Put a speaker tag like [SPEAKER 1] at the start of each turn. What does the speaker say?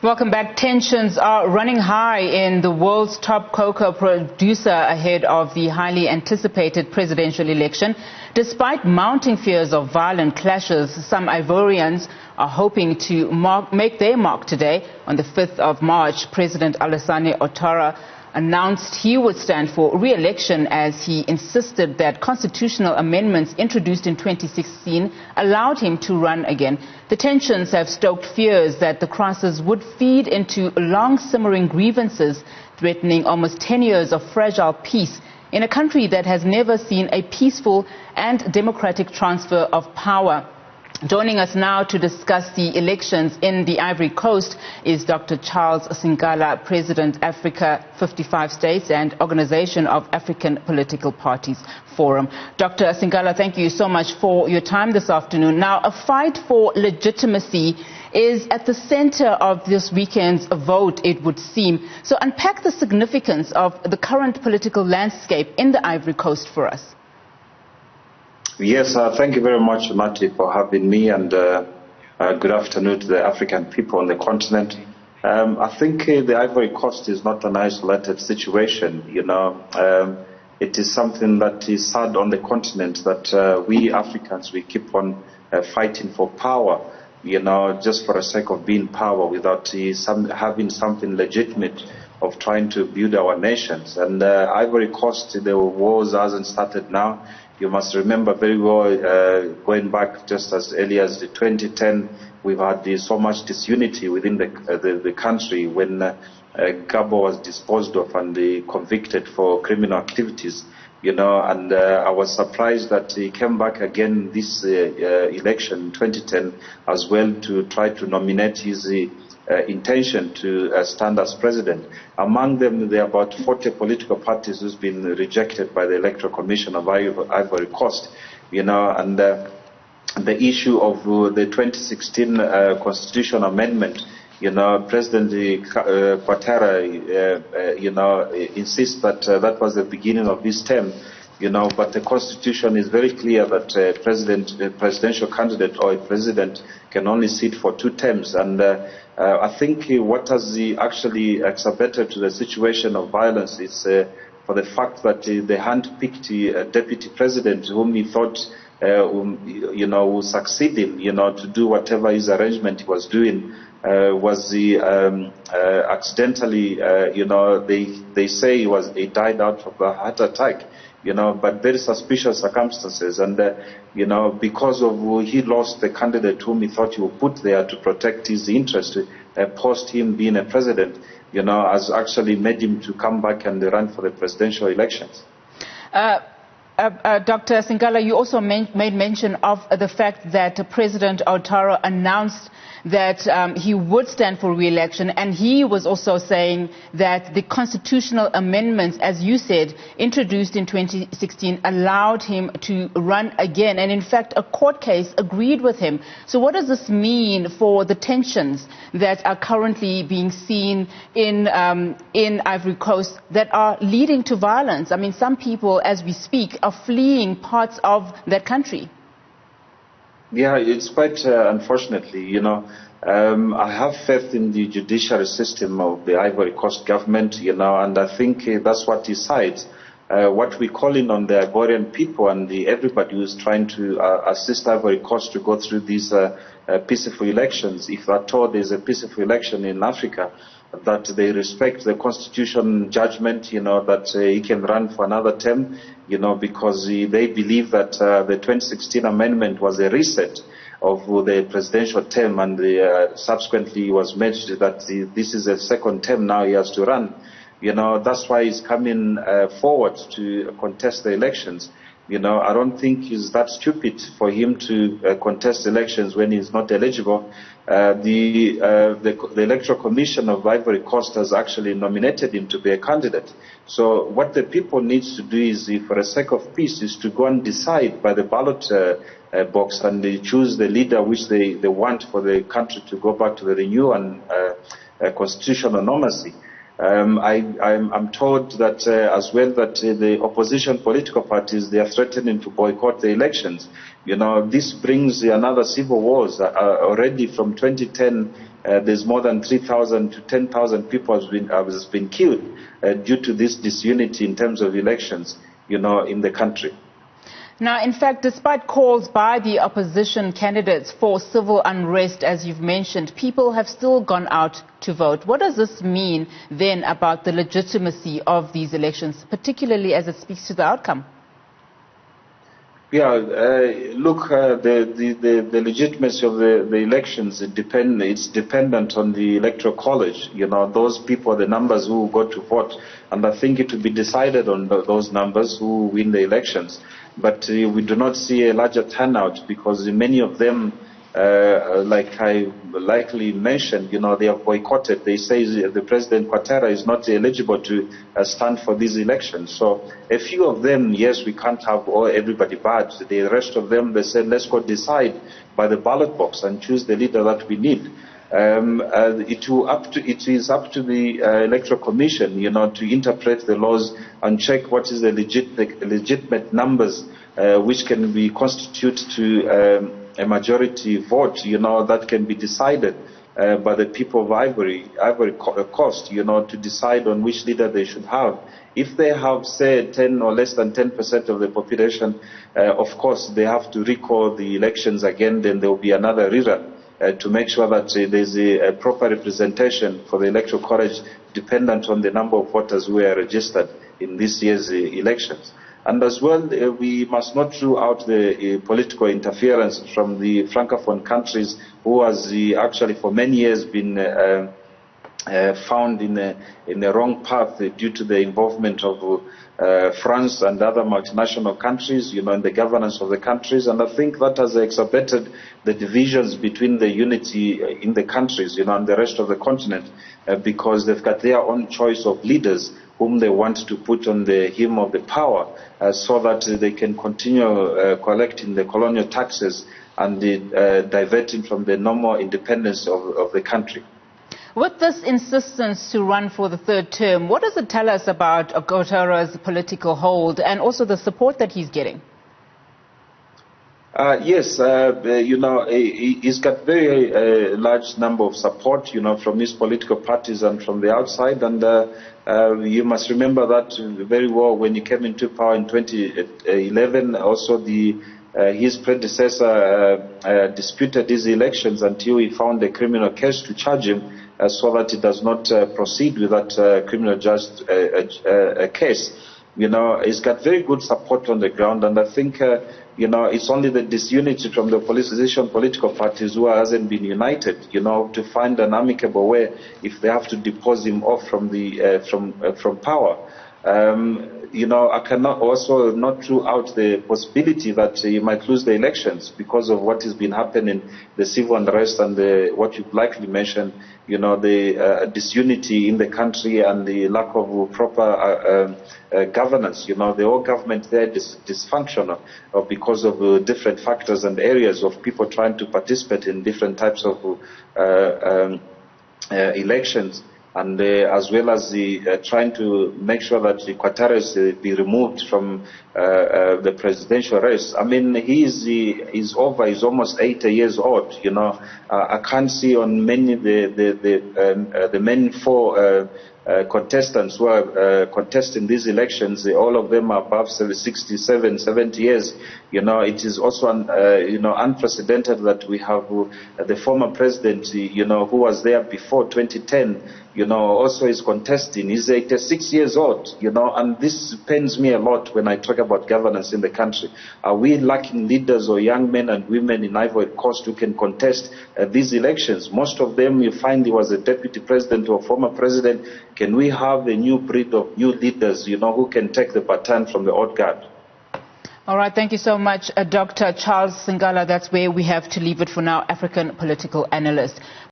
[SPEAKER 1] Welcome back. Tensions are running high in the world's top cocoa producer ahead of the highly anticipated presidential election. Despite mounting fears of violent clashes, some Ivorians are hoping to make their mark today. On the 5th of March, President Alassane Ouattara announced he would stand for re-election as he insisted that constitutional amendments introduced in 2016 allowed him to run again. The tensions have stoked fears that the crisis would feed into long-simmering grievances, threatening almost 10 years of fragile peace in a country that has never seen a peaceful and democratic transfer of power. Joining us now to discuss the elections in the Ivory Coast is Dr. Charles Sinkala, President, Africa 55 States and Organization of African Political Parties Forum. Dr. Sinkala, thank you so much for your time this afternoon. Now, a fight for legitimacy is at the center of this weekend's vote, it would seem. So unpack the significance of the current political landscape in the Ivory Coast for us.
[SPEAKER 2] Yes, thank you very much, Mati, for having me, and good afternoon to the African people on the continent. I think the Ivory Coast is not an isolated situation, it is something that is sad on the continent that we Africans, we keep on fighting for power, just for the sake of being power without having something legitimate of trying to build our nations. And Ivory Coast, the wars hasn't started now. You must remember very well, going back just as early as the 2010, we've had so much disunity within the country when Gabo was disposed of and convicted for criminal activities, and I was surprised that he came back again this election in 2010 as well to try to nominate his intention to stand as president. Among them, there are about 40 political parties who's been rejected by the Electoral Commission of Ivory Coast, and the issue of the 2016 constitutional amendment, President Ouattara, insists that that was the beginning of his term, but the constitution is very clear that a presidential candidate or a president can only sit for 2 terms. And I think what has actually exacerbated the situation of violence is for the fact that they handpicked deputy president whom he thought would succeed him, to do whatever his arrangement he was doing, was accidentally, they say he died out of a heart attack. But very suspicious circumstances, and because of he lost the candidate whom he thought he would put there to protect his interest, post him being a president, has actually made him to come back and run for the presidential elections.
[SPEAKER 1] Dr. Sinkala, you also made mention of the fact that President Ouattara announced that he would stand for re-election, and he was also saying that the constitutional amendments, as you said, introduced in 2016 allowed him to run again, and in fact a court case agreed with him. So what does this mean for the tensions that are currently being seen in Ivory Coast that are leading to violence? I mean, some people, as we speak, are fleeing parts of that country.
[SPEAKER 2] Yeah, it's quite unfortunately, I have faith in the judiciary system of the Ivory Coast government, and I think that's what decides. What we're calling on the Ivorian people and everybody who's trying to assist Ivory Coast to go through these peaceful elections, if at all there's a peaceful election in Africa, that they respect the constitution judgment, that he can run for another term, because they believe that the 2016 amendment was a reset of the presidential term, and subsequently was mentioned that this is a second term now he has to run. That's why he's coming forward to contest the elections. I don't think it's that stupid for him to contest elections when he's not eligible. The Electoral Commission of Ivory Coast has actually nominated him to be a candidate. So what the people need to do is, for the sake of peace, is to go and decide by the ballot box, and they choose the leader which they want for the country to go back to the renewal and constitutional normalcy. I'm told that as well that the opposition political parties, they are threatening to boycott the elections. This brings another civil wars. Already from 2010, there's more than 3,000 to 10,000 people has been killed due to this disunity in terms of elections, in the country.
[SPEAKER 1] Now, in fact, despite calls by the opposition candidates for civil unrest, as you've mentioned, people have still gone out to vote. What does this mean then about the legitimacy of these elections, particularly as it speaks to the outcome?
[SPEAKER 2] Yeah, look, the legitimacy of the elections, it's dependent on the electoral college. Those people, the numbers who go to vote, and I think it will be decided on those numbers who win the elections. But we do not see a larger turnout because many of them, like I likely mentioned, they are boycotted. They say the President Ouattara is not eligible to stand for these elections. So a few of them, yes, we can't have everybody bad. The rest of them, they said, let's go decide by the ballot box and choose the leader that we need. It is up to the Electoral Commission, to interpret the laws and check what is the legitimate numbers which can be constituted to a majority vote, that can be decided by the people of Ivory Coast, to decide on which leader they should have. If they have, say, 10 or less than 10% of the population, of course, they have to recall the elections again, then there will be another rerun. To make sure that there's a proper representation for the electoral college dependent on the number of voters who are registered in this year's elections. And as well, we must not rule out the political interference from the Francophone countries who has actually for many years been found in the wrong path due to the involvement of France and other multinational countries, in the governance of the countries. And I think that has exacerbated the divisions between the unity in the countries, and the rest of the continent, because they've got their own choice of leaders whom they want to put on the helm of the power so that they can continue collecting the colonial taxes and diverting from the normal independence of the country.
[SPEAKER 1] With this insistence to run for the third term, what does it tell us about Ouattara's political hold and also the support that he's getting?
[SPEAKER 2] Yes, he's got very large number of support, from his political parties and from the outside. And you must remember that very well when he came into power in 2011. Also, his predecessor disputed these elections until he found a criminal case to charge him, so that he does not proceed with that criminal case. He's got very good support on the ground, and I think, it's only the disunity from the opposition political parties who hasn't been united, to find an amicable way if they have to depose him off from power. I cannot also not rule out the possibility that he might lose the elections because of what has been happening, the civil unrest and what you've likely mentioned, the disunity in the country and the lack of proper governance. The whole government there is dysfunctional because of different factors and areas of people trying to participate in different types of elections. And as well as trying to make sure that Ouattara be removed from the presidential race. I mean, he's almost 80 years old. I can't see on many the main four contestants who are contesting these elections. All of them are above 67, 70 years. It is also unprecedented that we have the former president, who was there before 2010. Also is contesting. He's 86 years old, and this pains me a lot when I talk about governance in the country. Are we lacking leaders or young men and women in Ivory Coast who can contest these elections? Most of them, you find he was a deputy president or former president. Can we have a new breed of new leaders, who can take the baton from the old guard?
[SPEAKER 1] All right, thank you so much, Dr. Charles Sinkala. That's where we have to leave it for now, African political analyst.